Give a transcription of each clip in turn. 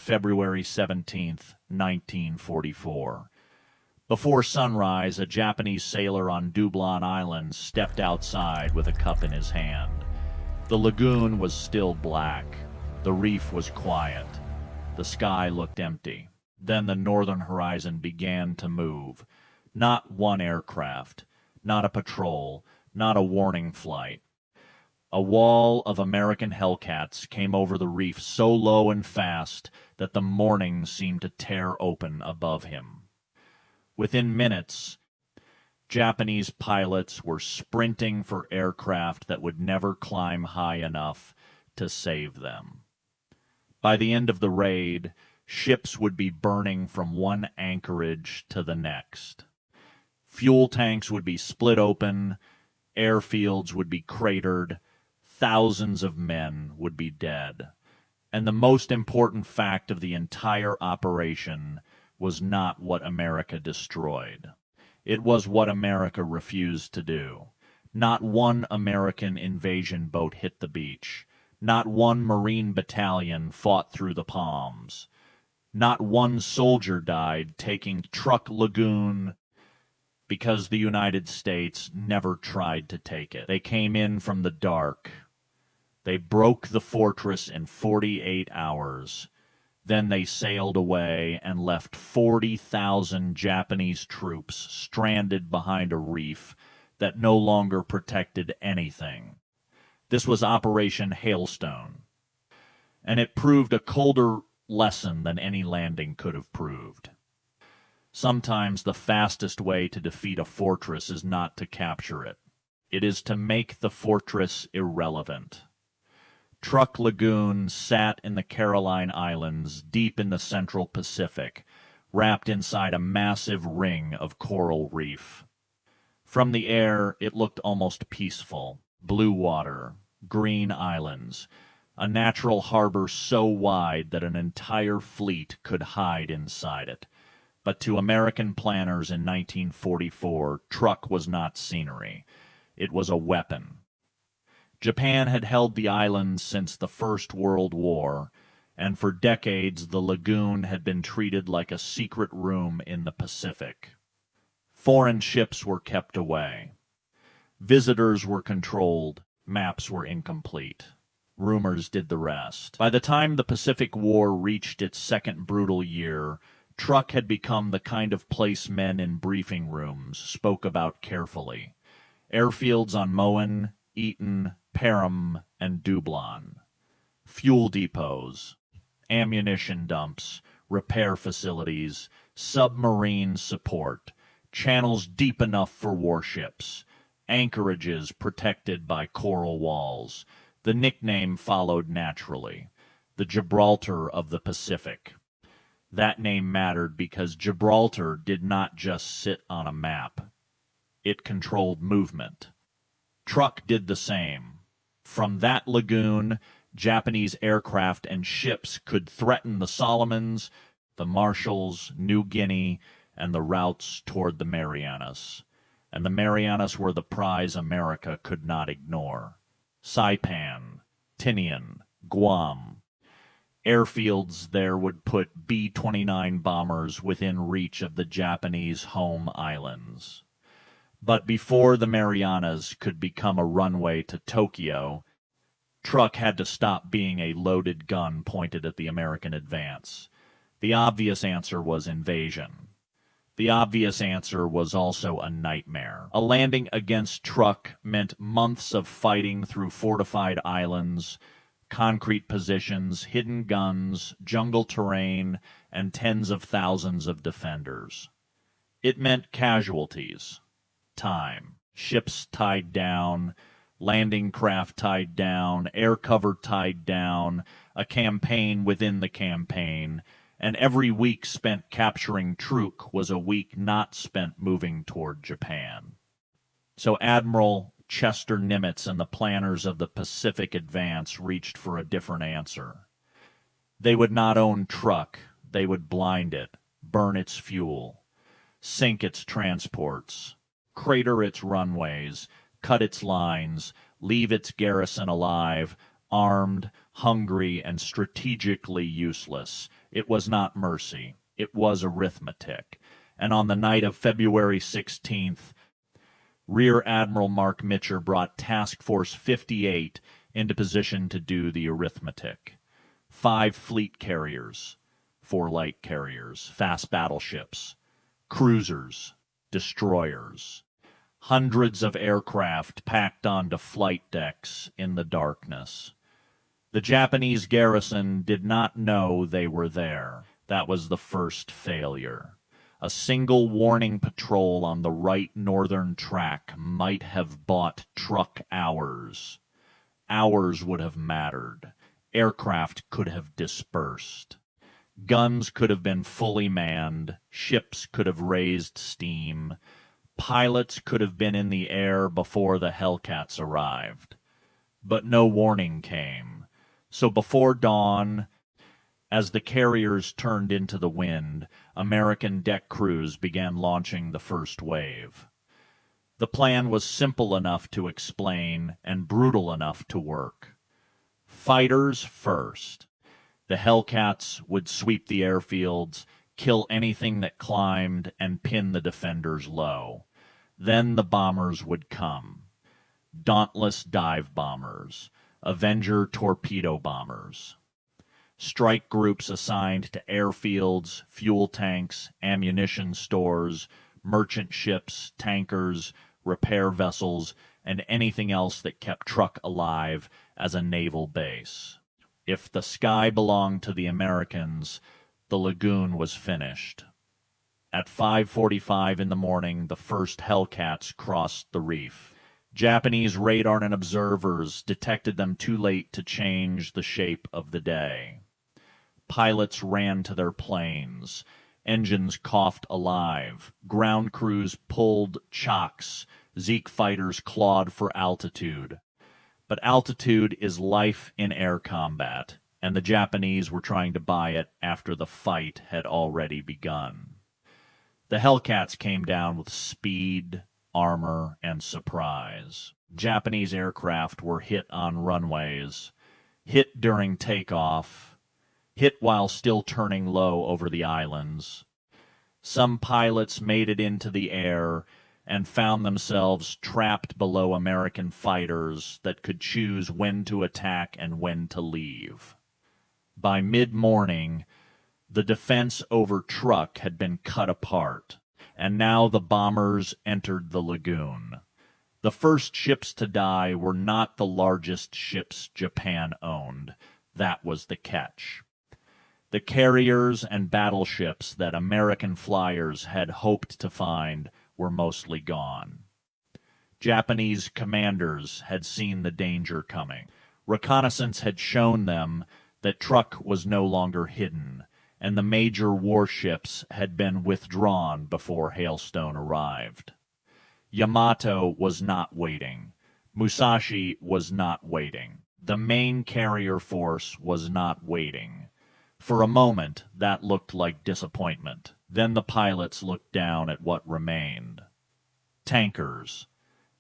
February 17, 1944. Before sunrise, a Japanese sailor on Dublin Island stepped outside with a cup in his hand. The lagoon was still black. The reef was quiet. The sky looked empty. Then the northern horizon began to move. Not one aircraft, not a patrol, not a warning flight. A wall of American Hellcats came over the reef so low and fast that the morning seemed to tear open above him. Within minutes, Japanese pilots were sprinting for aircraft that would never climb high enough to save them. By the end of the raid, ships would be burning from one anchorage to the next. Fuel tanks would be split open, airfields would be cratered, thousands of men would be dead. And the most important fact of the entire operation was not what America destroyed. It was what America refused to do. Not one American invasion boat hit the beach. Not one Marine battalion fought through the Palms. Not one soldier died taking Truk Lagoon because the United States never tried to take it. They came in from the dark. They broke the fortress in 48 hours. Then they sailed away and left 40,000 Japanese troops stranded behind a reef that no longer protected anything. This was Operation Hailstone, and it proved a colder lesson than any landing could have proved. Sometimes the fastest way to defeat a fortress is not to capture it. It is to make the fortress irrelevant. Truk Lagoon sat in the Caroline Islands, deep in the Central Pacific, wrapped inside a massive ring of coral reef. From the air, it looked almost peaceful. Blue water, green islands, a natural harbor so wide that an entire fleet could hide inside it. But to American planners in 1944, Truk was not scenery. It was a weapon. Japan had held the islands since the First World War, and for decades the lagoon had been treated like a secret room in the Pacific. Foreign ships were kept away. Visitors were controlled. Maps were incomplete. Rumors did the rest. By the time the Pacific War reached its second brutal year, Truk had become the kind of place men in briefing rooms spoke about carefully. Airfields on Moen, Eton, Perham, and Dublin. Fuel depots, ammunition dumps, repair facilities, submarine support, channels deep enough for warships, anchorages protected by coral walls. The nickname followed naturally, the Gibraltar of the Pacific. That name mattered because Gibraltar did not just sit on a map. It controlled movement. Truk did the same. From that lagoon, Japanese aircraft and ships could threaten the Solomons, the Marshalls, New Guinea, and the routes toward the Marianas. And the Marianas were the prize America could not ignore. Saipan, Tinian, Guam. Airfields there would put B-29 bombers within reach of the Japanese home islands. But before the Marianas could become a runway to Tokyo, Truk had to stop being a loaded gun pointed at the American advance. The obvious answer was invasion. The obvious answer was also a nightmare. A landing against Truk meant months of fighting through fortified islands, concrete positions, hidden guns, jungle terrain, and tens of thousands of defenders. It meant casualties. Time. Ships tied down, landing craft tied down, air cover tied down, a campaign within the campaign, and every week spent capturing Truk was a week not spent moving toward Japan. So Admiral Chester Nimitz and the planners of the Pacific Advance reached for a different answer. They would not own Truk, they would blind it, burn its fuel, sink its transports, crater its runways, cut its lines, leave its garrison alive, armed, hungry, and strategically useless. It was not mercy. It was arithmetic. And on the night of February 16th, Rear Admiral Mark Mitcher brought Task Force 58 into position to do the arithmetic. 5 fleet carriers, 4 light carriers, fast battleships, cruisers, destroyers, hundreds of aircraft packed onto flight decks in the darkness. The Japanese garrison did not know they were there. That was the first failure. A single warning patrol on the right northern track might have bought Truk hours. Hours would have mattered. Aircraft could have dispersed. Guns could have been fully manned. Ships could have raised steam. Pilots could have been in the air before the Hellcats arrived. But no warning came. So before dawn, as the carriers turned into the wind, American deck crews began launching the first wave. The plan was simple enough to explain and brutal enough to work. Fighters first. The Hellcats would sweep the airfields, kill anything that climbed, and pin the defenders low. Then the bombers would come. Dauntless dive bombers, Avenger torpedo bombers. Strike groups assigned to airfields, fuel tanks, ammunition stores, merchant ships, tankers, repair vessels, and anything else that kept Truk alive as a naval base. If the sky belonged to the Americans, the lagoon was finished. At 5:45 in the morning, the first Hellcats crossed the reef. Japanese radar and observers detected them too late to change the shape of the day. Pilots ran to their planes. Engines coughed alive. Ground crews pulled chocks. Zeke fighters clawed for altitude. But altitude is life in air combat, and the Japanese were trying to buy it after the fight had already begun. The Hellcats came down with speed, armor, and surprise. Japanese aircraft were hit on runways, hit during takeoff, hit while still turning low over the islands. Some pilots made it into the air and found themselves trapped below American fighters that could choose when to attack and when to leave. By mid-morning, the defense over Truk had been cut apart, and now the bombers entered the lagoon. The first ships to die were not the largest ships Japan owned. That was the catch. The carriers and battleships that American flyers had hoped to find were mostly gone. Japanese commanders had seen the danger coming. Reconnaissance had shown them that Truk was no longer hidden, and the major warships had been withdrawn before Hailstone arrived. Yamato was not waiting. Musashi was not waiting. The main carrier force was not waiting. For a moment, that looked like disappointment. Then the pilots looked down at what remained. Tankers,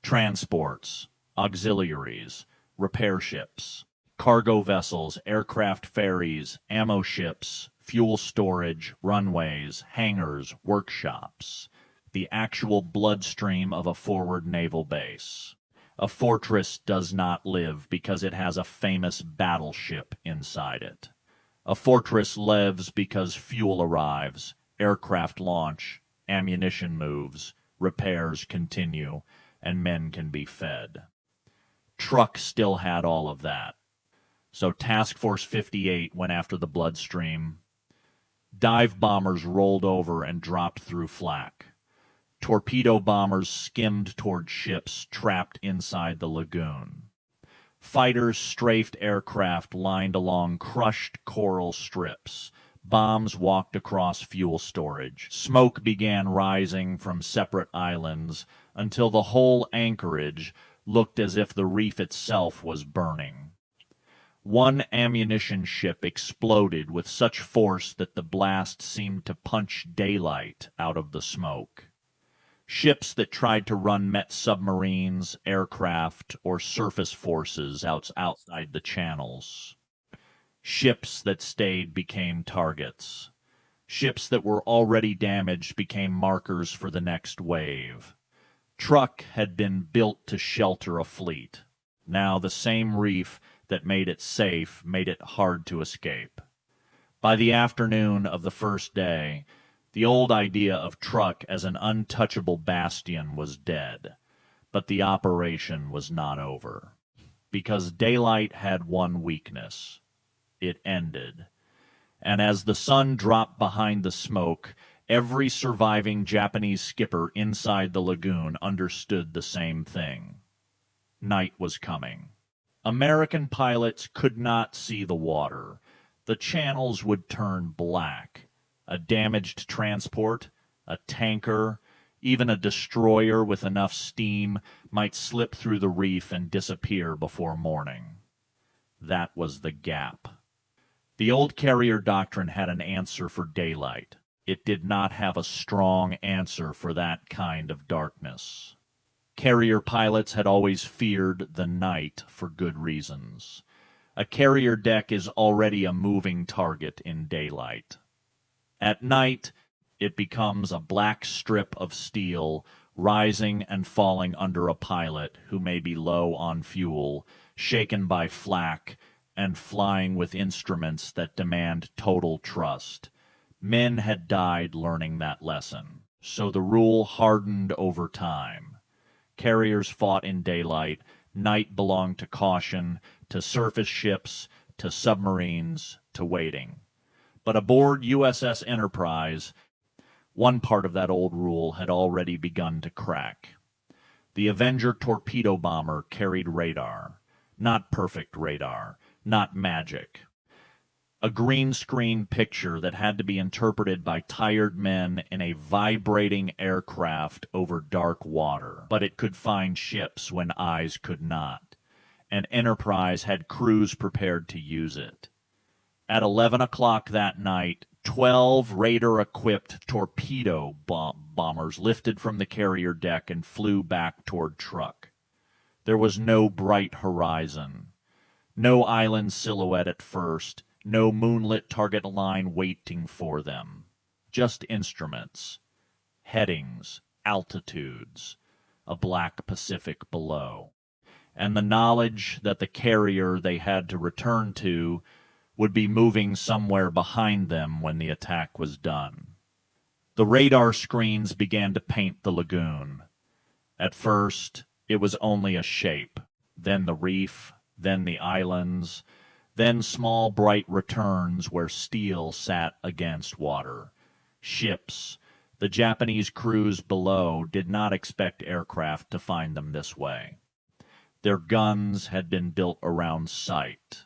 transports, auxiliaries, repair ships, cargo vessels, aircraft ferries, ammo ships, fuel storage, runways, hangars, workshops. The actual bloodstream of a forward naval base. A fortress does not live because it has a famous battleship inside it. A fortress lives because fuel arrives, aircraft launch, ammunition moves, repairs continue, and men can be fed. Truk still had all of that. So Task Force 58 went after the bloodstream. Dive bombers rolled over and dropped through flak. Torpedo bombers skimmed toward ships trapped inside the lagoon. Fighters strafed aircraft lined along crushed coral strips. Bombs walked across fuel storage. Smoke began rising from separate islands until the whole anchorage looked as if the reef itself was burning. One ammunition ship exploded with such force that the blast seemed to punch daylight out of the smoke. Ships that tried to run met submarines, aircraft, or surface forces outside the channels. Ships that stayed became targets. Ships that were already damaged became markers for the next wave. Truk had been built to shelter a fleet. Now the same reef that made it safe made it hard to escape. By the afternoon of the first day, the old idea of Truk as an untouchable bastion was dead. But the operation was not over. Because daylight had one weakness. It ended. And as the sun dropped behind the smoke, every surviving Japanese skipper inside the lagoon understood the same thing. Night was coming. American pilots could not see the water. The channels would turn black. A damaged transport, a tanker, even a destroyer with enough steam might slip through the reef and disappear before morning. That was the gap. The old carrier doctrine had an answer for daylight. It did not have a strong answer for that kind of darkness. Carrier pilots had always feared the night for good reasons. A carrier deck is already a moving target in daylight. At night, it becomes a black strip of steel rising and falling under a pilot who may be low on fuel, shaken by flak, and flying with instruments that demand total trust. Men had died learning that lesson, so the rule hardened over time. Carriers fought in daylight, night belonged to caution, to surface ships, to submarines, to waiting. But aboard USS Enterprise, one part of that old rule had already begun to crack. The Avenger torpedo bomber carried radar. Not perfect radar, not magic. A green screen picture that had to be interpreted by tired men in a vibrating aircraft over dark water. But it could find ships when eyes could not. And Enterprise had crews prepared to use it. At 11 o'clock that night, 12 radar-equipped torpedo bombers lifted from the carrier deck and flew back toward Truk. There was no bright horizon. No island silhouette at first. No moonlit target line waiting for them. Just instruments. Headings. Altitudes. A black Pacific below. And the knowledge that the carrier they had to return to would be moving somewhere behind them when the attack was done. The radar screens began to paint the lagoon. At first, it was only a shape. Then the reef. Then the islands. Then small bright returns where steel sat against water. Ships. The Japanese crews below did not expect aircraft to find them this way. Their guns had been built around sight.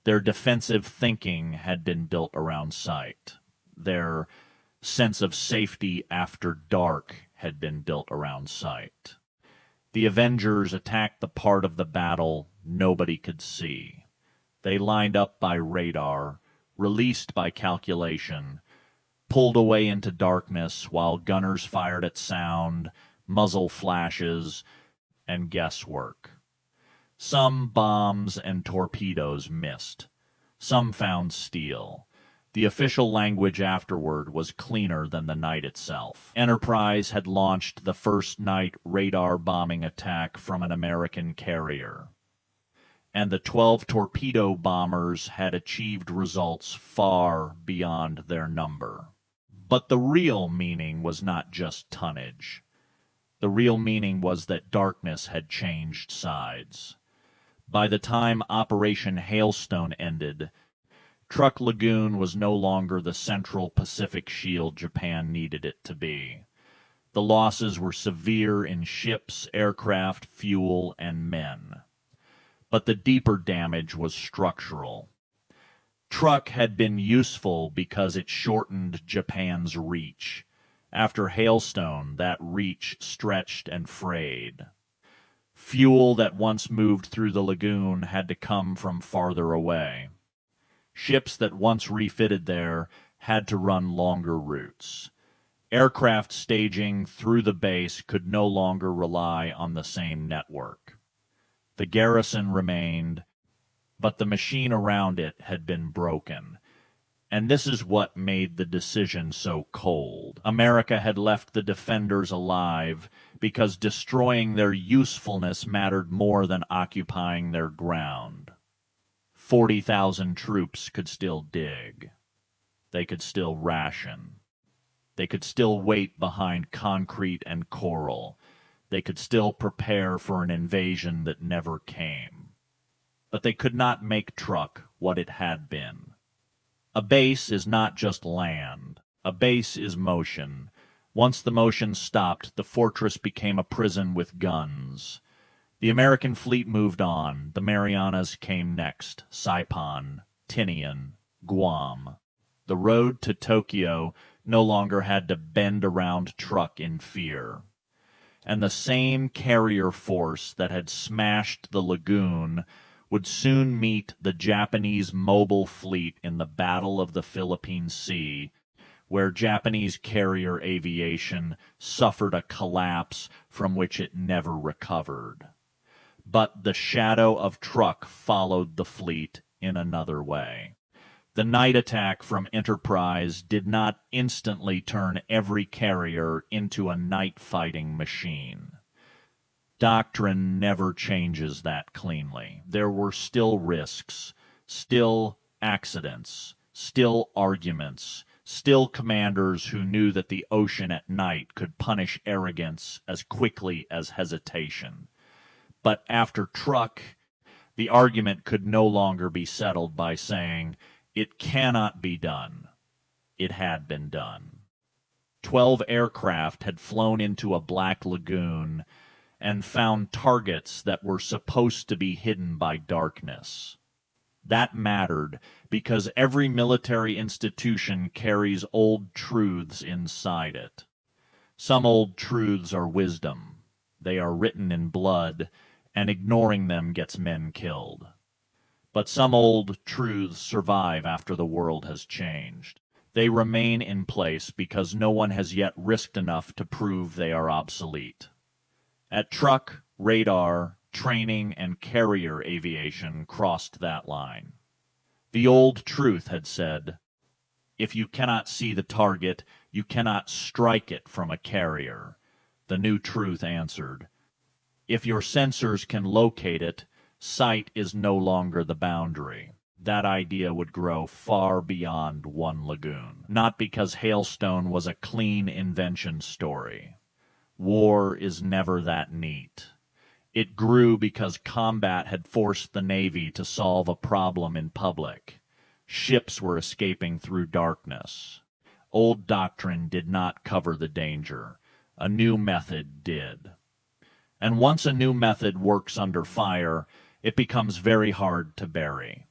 Their defensive thinking had been built around sight. Their sense of safety after dark had been built around sight. The Avengers attacked the part of the battle nobody could see. They lined up by radar, released by calculation, pulled away into darkness while gunners fired at sound, muzzle flashes, and guesswork. Some bombs and torpedoes missed. Some found steel. The official language afterward was cleaner than the night itself. Enterprise had launched the first night radar bombing attack from an American carrier. And the 12 torpedo bombers had achieved results far beyond their number. But the real meaning was not just tonnage. The real meaning was that darkness had changed sides. By the time Operation Hailstone ended, Truk Lagoon was no longer the central Pacific shield Japan needed it to be. The losses were severe in ships, aircraft, fuel, and men. But the deeper damage was structural. Truk had been useful because it shortened Japan's reach. After Hailstone, that reach stretched and frayed. Fuel that once moved through the lagoon had to come from farther away. Ships that once refitted there had to run longer routes. Aircraft staging through the base could no longer rely on the same network. The garrison remained, but the machine around it had been broken. And this is what made the decision so cold. America had left the defenders alive because destroying their usefulness mattered more than occupying their ground. 40,000 troops could still dig. They could still ration. They could still wait behind concrete and coral. They could still prepare for an invasion that never came. But they could not make Truk what it had been. A base is not just land. A base is motion. Once the motion stopped, the fortress became a prison with guns. The American fleet moved on. The Marianas came next. Saipan, Tinian, Guam. The road to Tokyo no longer had to bend around Truk in fear. And the same carrier force that had smashed the lagoon would soon meet the Japanese mobile fleet in the Battle of the Philippine Sea, where Japanese carrier aviation suffered a collapse from which it never recovered. But the shadow of Truk followed the fleet in another way. The night attack from Enterprise did not instantly turn every carrier into a night-fighting machine. Doctrine never changes that cleanly. There were still risks, still accidents, still arguments, still commanders who knew that the ocean at night could punish arrogance as quickly as hesitation. But after Truk, the argument could no longer be settled by saying, "It cannot be done." It had been done. 12 aircraft had flown into a black lagoon and found targets that were supposed to be hidden by darkness. That mattered because every military institution carries old truths inside it. Some old truths are wisdom. They are written in blood, and ignoring them gets men killed. But some old truths survive after the world has changed. They remain in place because no one has yet risked enough to prove they are obsolete. At Truk, radar, training, and carrier aviation crossed that line. The old truth had said, "If you cannot see the target, you cannot strike it from a carrier." The new truth answered, "If your sensors can locate it, sight is no longer the boundary." That idea would grow far beyond one lagoon. Not because Hailstone was a clean invention story. War is never that neat. It grew because combat had forced the Navy to solve a problem in public. Ships were escaping through darkness. Old doctrine did not cover the danger. A new method did. And once a new method works under fire, it becomes very hard to bury.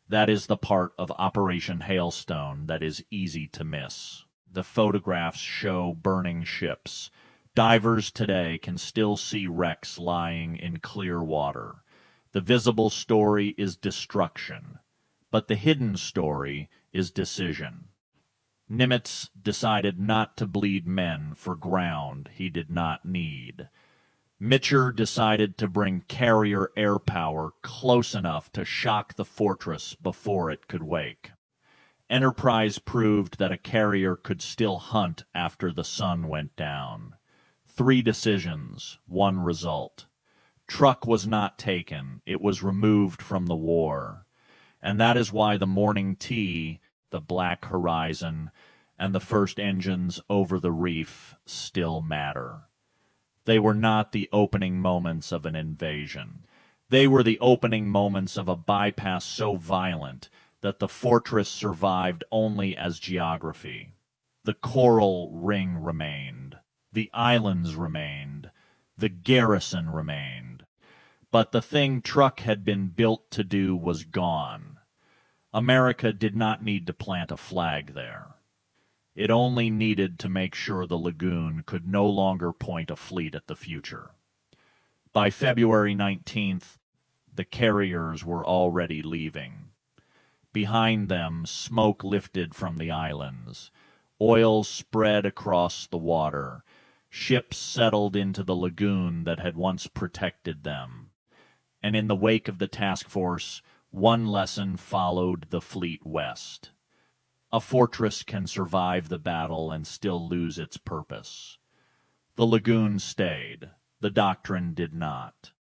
That is the part of Operation Hailstone that is easy to miss. The photographs show burning ships. Divers today can still see wrecks lying in clear water. The visible story is destruction, but the hidden story is decision. Nimitz decided not to bleed men for ground he did not need. Mitcher decided to bring carrier air power close enough to shock the fortress before it could wake. Enterprise proved that a carrier could still hunt after the sun went down. 3 decisions, 1 result. Truk was not taken, it was removed from the war. And that is why the morning tea, the black horizon, and the first engines over the reef still matter. They were not the opening moments of an invasion. They were the opening moments of a bypass so violent that the fortress survived only as geography. The coral ring remained. The islands remained. The garrison remained. But the thing Truk had been built to do was gone. America did not need to plant a flag there. It only needed to make sure the lagoon could no longer point a fleet at the future. By February 19th, the carriers were already leaving. Behind them, smoke lifted from the islands. Oil spread across the water. Ships settled into the lagoon that had once protected them. And in the wake of the task force, One lesson followed the fleet west. A fortress can survive the battle and still lose its purpose. The lagoon stayed. The doctrine did not.